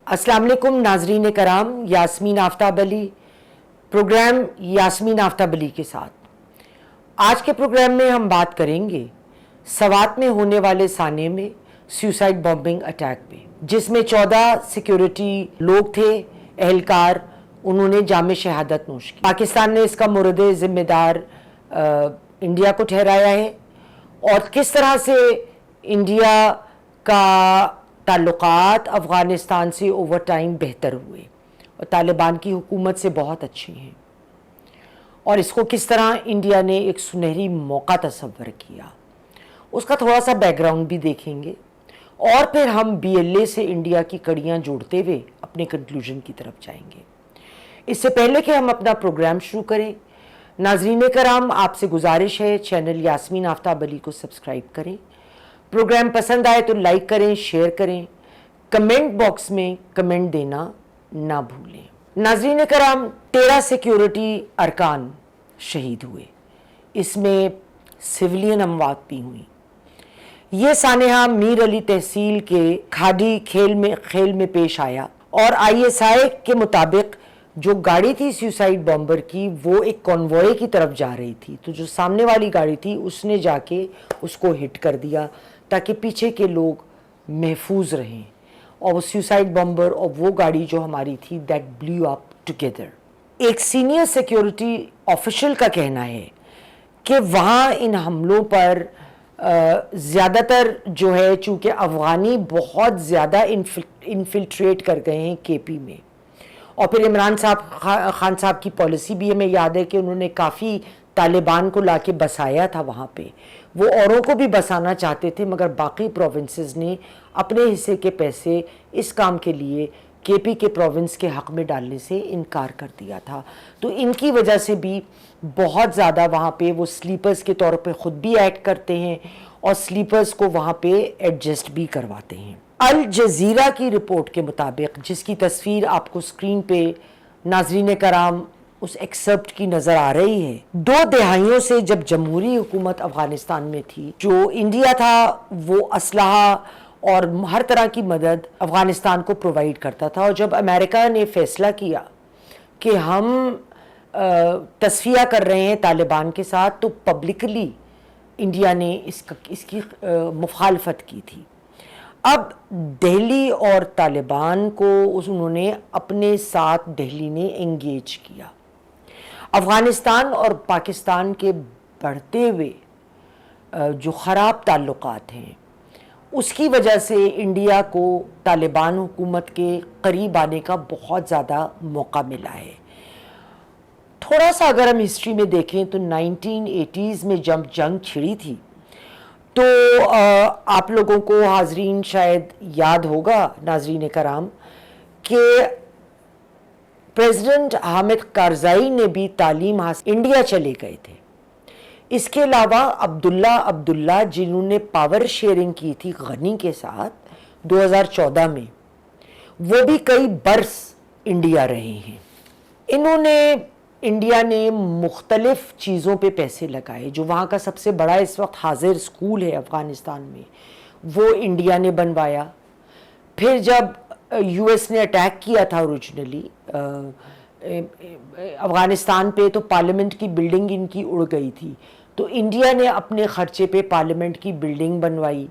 अस्सलाम वालेकुम नाजरीन कराम, यास्मीन आफ्ताब अली, प्रोग्राम यास्मीन आफ्ताब अली के साथ। आज के प्रोग्राम में हम बात करेंगे सवात में होने वाले साने में सुसाइड बॉम्बिंग अटैक पे, जिसमें 14 सिक्योरिटी लोग थे, एहलकार, उन्होंने जाम शहादत नोश की। पाकिस्तान ने इसका मुर्द जिम्मेदार इंडिया को ठहराया है और किस तरह से इंडिया का ताल्लुकात अफ़गानिस्तान से ओवर टाइम बेहतर हुए और तालिबान की हुकूमत से बहुत अच्छी हैं, और इसको किस तरह इंडिया ने एक सुनहरी मौका तस्वर किया, उसका थोड़ा सा बैकग्राउंड भी देखेंगे। और फिर हम BLA से इंडिया की कड़ियाँ जोड़ते हुए अपने कंक्लूजन की तरफ जाएंगे। इससे पहले कि हम अपना प्रोग्राम शुरू करें, नाज़रीन कराम, आपसे गुजारिश है चैनल यास्मीन आफ्ताब अली को सब्सक्राइब करें। प्रोग्राम पसंद आए तो लाइक करें, शेयर करें, कमेंट बॉक्स में कमेंट देना ना भूलें। नाज़रीन कराम, 13 सिक्योरिटी अरकान शहीद हुए, इसमें सिविलियन अमवात भी हुई। ये सानेहा मीर अली तहसील के खाड़ी खेल में पेश आया और ISI के मुताबिक जो गाड़ी थी सुसाइड बॉम्बर की, वो एक कॉन्वॉय की तरफ जा रही थी, तो जो सामने वाली गाड़ी थी उसने जाके उसको हिट कर दिया ताकि पीछे के लोग महफूज रहें, और वो सुसाइड बॉम्बर और वो गाड़ी जो हमारी थी दैट ब्लू अप टुगेदर। एक सीनियर सिक्योरिटी ऑफिशियल का कहना है कि वहाँ इन हमलों पर ज़्यादातर जो है, चूँकि अफ़गानी बहुत ज़्यादा इन्फिल्ट्रेट कर गए हैं KP में, और फिर इमरान खान साहब की पॉलिसी भी हमें याद है कि उन्होंने काफ़ी तालिबान को लाके बसाया था वहाँ पे। वो औरों को भी बसाना चाहते थे, मगर बाकी प्रोविंसेस ने अपने हिस्से के पैसे इस काम के लिए KP के प्रोविंस के हक़ में डालने से इनकार कर दिया था। तो इनकी वजह से भी बहुत ज़्यादा वहाँ पे वो स्लीपर्स के तौर पे ख़ुद भी एक्ट करते हैं और स्लीपर्स को वहाँ पे एडजस्ट भी करवाते हैं। अल जज़ीरा की रिपोर्ट के मुताबिक, जिसकी तस्वीर आपको स्क्रीन पे नाज़रीन कराम उस एक्सेप्ट की नज़र आ रही है, 2 दहाइयों से जब जमहूरी हुकूमत अफ़गानिस्तान में थी, जो इंडिया था वो असलहा और हर तरह की मदद अफ़गानिस्तान को प्रोवाइड करता था। और जब अमेरिका ने फ़ैसला किया कि हम तस्फिया कर रहे हैं तालिबान के साथ, तो पब्लिकली इंडिया ने इसकी मुखालफत की थी। अब दिल्ली और तालिबान को उन्होंने अपने साथ दिल्ली ने एंगेज किया। अफ़गानिस्तान और पाकिस्तान के बढ़ते हुए जो ख़राब ताल्लुकात हैं, उसकी वजह से इंडिया को तालिबान हुकूमत के करीब आने का बहुत ज़्यादा मौका मिला है। थोड़ा सा अगर हम हिस्ट्री में देखें तो 1980s में जब जंग छिड़ी थी, तो आप लोगों को हाजरीन शायद याद होगा, नाजरीन कराम, कि प्रेसिडेंट हामिद कारज़ाई ने भी तालीम हासिल इंडिया चले गए थे। इसके अलावा अब्दुल्ला जिन्होंने पावर शेयरिंग की थी गनी के साथ 2014 में, वो भी कई बरस इंडिया रहे हैं। इंडिया ने मुख्तलिफ चीज़ों पे पैसे लगाए। जो वहाँ का सबसे बड़ा इस वक्त हाजिर स्कूल है अफ़गानिस्तान में, वो इंडिया ने बनवाया। फिर जब US ने अटैक किया था ओरिजिनली अफ़गानिस्तान पे, तो पार्लियामेंट की बिल्डिंग इनकी उड़ गई थी, तो इंडिया ने अपने ख़र्चे पे पार्लियामेंट की बिल्डिंग बनवाई,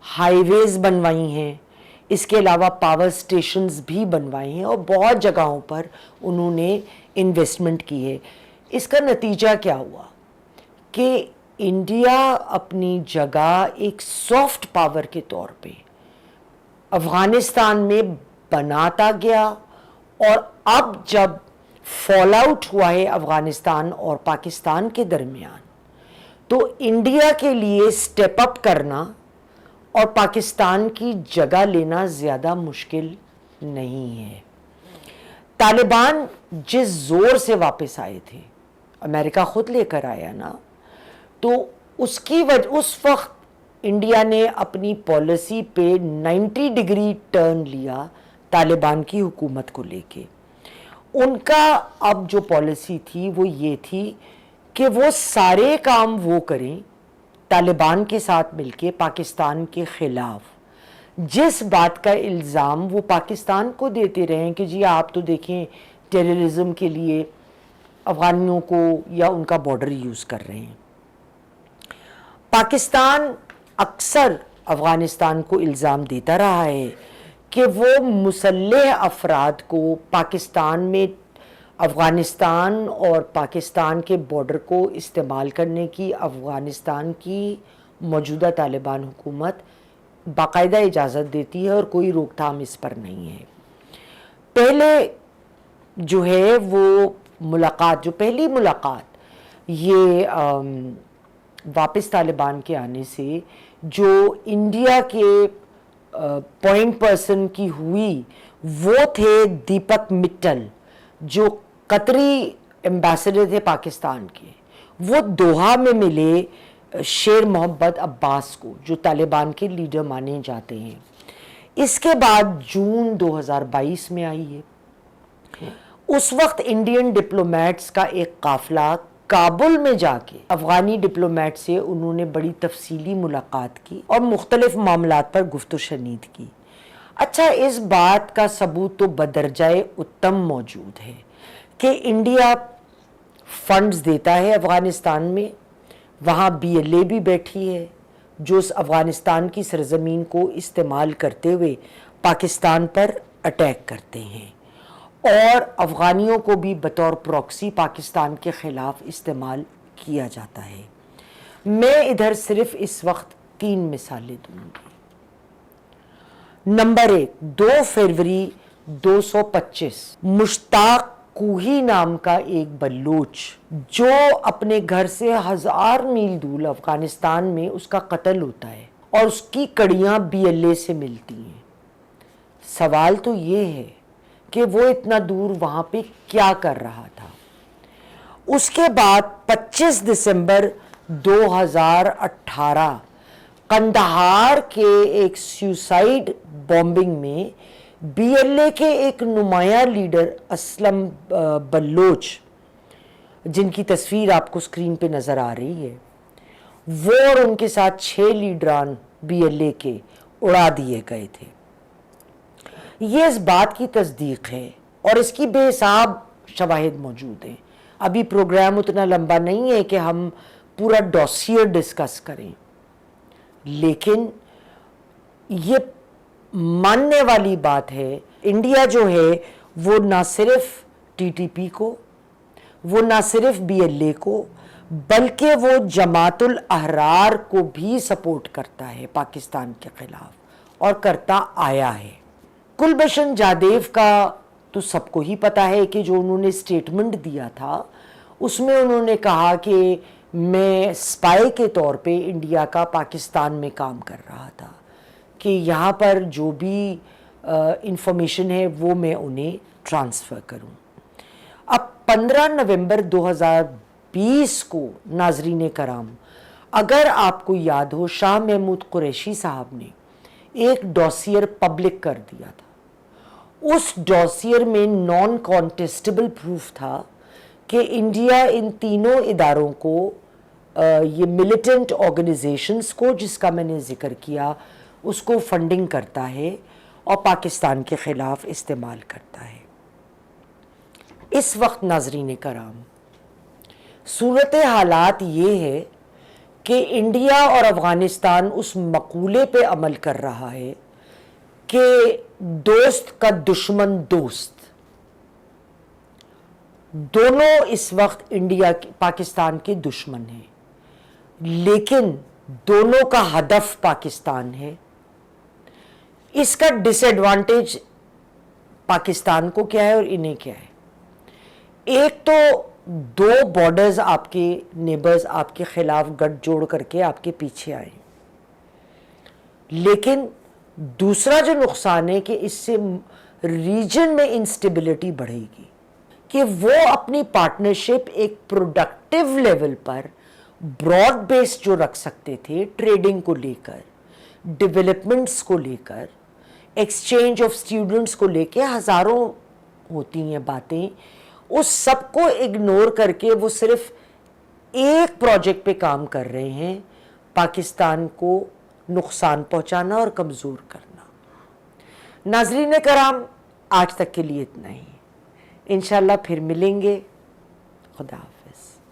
हाईवेज़ बनवाई हैं, इसके अलावा पावर स्टेशंस भी बनवाए हैं और बहुत जगहों पर उन्होंने इन्वेस्टमेंट की है। इसका नतीजा क्या हुआ कि इंडिया अपनी जगह एक सॉफ्ट पावर के तौर पे अफ़गानिस्तान में बनाता गया, और अब जब फॉल आउट हुआ है अफ़गानिस्तान और पाकिस्तान के दरमियान, तो इंडिया के लिए स्टेप अप करना और पाकिस्तान की जगह लेना ज़्यादा मुश्किल नहीं है। तालिबान जिस ज़ोर से वापस आए थे, अमेरिका ख़ुद लेकर आया ना, तो उस वक्त इंडिया ने अपनी पॉलिसी पे 90 डिग्री टर्न लिया तालिबान की हुकूमत को लेके। उनका अब जो पॉलिसी थी वो ये थी कि वो सारे काम वो करें तालिबान के साथ मिलके पाकिस्तान के ख़िलाफ़, جس بات کا الزام وہ پاکستان کو دیتے رہے ہیں کہ جی آپ تو دیکھیں ٹیررزم کے لیے افغانیوں کو یا ان کا بارڈر یوز کر رہے ہیں. پاکستان اکثر افغانستان کو الزام دیتا رہا ہے کہ وہ مسلح افراد کو پاکستان میں افغانستان اور پاکستان کے بارڈر کو استعمال کرنے کی افغانستان کی موجودہ طالبان حکومت باقاعدہ اجازت دیتی ہے اور کوئی روک تھام اس پر نہیں ہے. پہلے جو ہے وہ ملاقات، جو پہلی ملاقات یہ واپس طالبان کے آنے سے جو انڈیا کے پوائنٹ پرسن کی ہوئی وہ تھے دیپک مٹل، جو قطری ایمبیسڈر تھے پاکستان کے. وہ دوحہ میں ملے شیر محمد عباس کو جو طالبان کے لیڈر مانے جاتے ہیں. اس کے بعد جون 2022 میں آئی ہے. اس وقت انڈین ڈپلومیٹس کا ایک قافلہ کابل میں جا کے افغانی ڈپلومیٹ سے انہوں نے بڑی تفصیلی ملاقات کی اور مختلف معاملات پر گفت و شنید کی. اچھا، اس بات کا ثبوت تو بدرجۂ اتم موجود ہے کہ انڈیا فنڈز دیتا ہے افغانستان میں. وہاں بی ایل اے بھی بیٹھی ہے جو اس افغانستان کی سرزمین کو استعمال کرتے ہوئے پاکستان پر اٹیک کرتے ہیں، اور افغانیوں کو بھی بطور پراکسی پاکستان کے خلاف استعمال کیا جاتا ہے. میں ادھر صرف اس وقت 3 مثالیں دوں گی. نمبر 1، 2 فروری 225 مشتاق کوہی نام کا ایک بلوچ جو اپنے گھر سے 1000 میل دور افغانستان میں اس کا قتل ہوتا ہے اور اس کی کڑیاں بی ایل اے سے ملتی ہیں. سوال تو یہ ہے کہ وہ اتنا دور وہاں پہ کیا کر رہا تھا. اس کے بعد 25 دسمبر 2018 قندھار کے ایک سیوسائیڈ بومبنگ میں بی ایل اے کے ایک نمایاں لیڈر اسلم بلوچ، جن کی تصویر آپ کو سکرین پہ نظر آ رہی ہے، وہ اور ان کے ساتھ 6 لیڈران بی ایل اے کے اڑا دیے گئے تھے. یہ اس بات کی تصدیق ہے اور اس کی بے حساب شواہد موجود ہیں. ابھی پروگرام اتنا لمبا نہیں ہے کہ ہم پورا ڈوسیئر ڈسکس کریں، لیکن یہ ماننے والی بات ہے انڈیا جو ہے وہ نہ صرف ٹی ٹی پی کو، وہ نہ صرف بی ایل اے کو، بلکہ وہ جماعت الاحرار کو بھی سپورٹ کرتا ہے پاکستان کے خلاف اور کرتا آیا ہے. کلبھشن جادیو کا تو سب کو ہی پتا ہے کہ جو انہوں نے سٹیٹمنٹ دیا تھا اس میں انہوں نے کہا کہ میں سپائی کے طور پہ انڈیا کا پاکستان میں کام کر رہا تھا کہ یہاں پر جو بھی انفارمیشن ہے وہ میں انہیں ٹرانسفر کروں. اب 15 نومبر 2020 کو ناظرین کرام، اگر آپ کو یاد ہو، شاہ محمود قریشی صاحب نے ایک ڈوسیئر پبلک کر دیا تھا. اس ڈوسیئر میں نان کانٹیسٹیبل پروف تھا کہ انڈیا ان تینوں اداروں کو، یہ ملیٹنٹ آرگنائزیشنز کو جس کا میں نے ذکر کیا، اس کو فنڈنگ کرتا ہے اور پاکستان کے خلاف استعمال کرتا ہے. اس وقت ناظرین کرام صورت حالات یہ ہے کہ انڈیا اور افغانستان اس مقولے پہ عمل کر رہا ہے کہ دوست کا دشمن دوست. دونوں اس وقت انڈیا پاکستان کے دشمن ہیں، لیکن دونوں کا ہدف پاکستان ہے. اس کا ڈس ایڈوانٹیج پاکستان کو کیا ہے اور انہیں کیا ہے؟ ایک تو 2 بارڈرز آپ کے نیبرز آپ کے خلاف گٹھ جوڑ کر کے آپ کے پیچھے آئے، لیکن دوسرا جو نقصان ہے کہ اس سے ریجن میں انسٹیبلٹی بڑھے گی کہ وہ اپنی پارٹنرشپ ایک پروڈکٹیو لیول پر براڈ بیس جو رکھ سکتے تھے، ٹریڈنگ کو لے کر، ڈیولپمنٹس کو لے کر، ایکسچینج آف اسٹوڈنٹس کو لے کے ہزاروں ہوتی ہیں باتیں، اس سب کو اگنور کر کے وہ صرف ایک پروجیکٹ پہ کام کر رہے ہیں، پاکستان کو نقصان پہنچانا اور کمزور کرنا. ناظرین کرام، آج تک کے لیے اتنا ہی، انشاءاللہ پھر ملیں گے. خدا حافظ.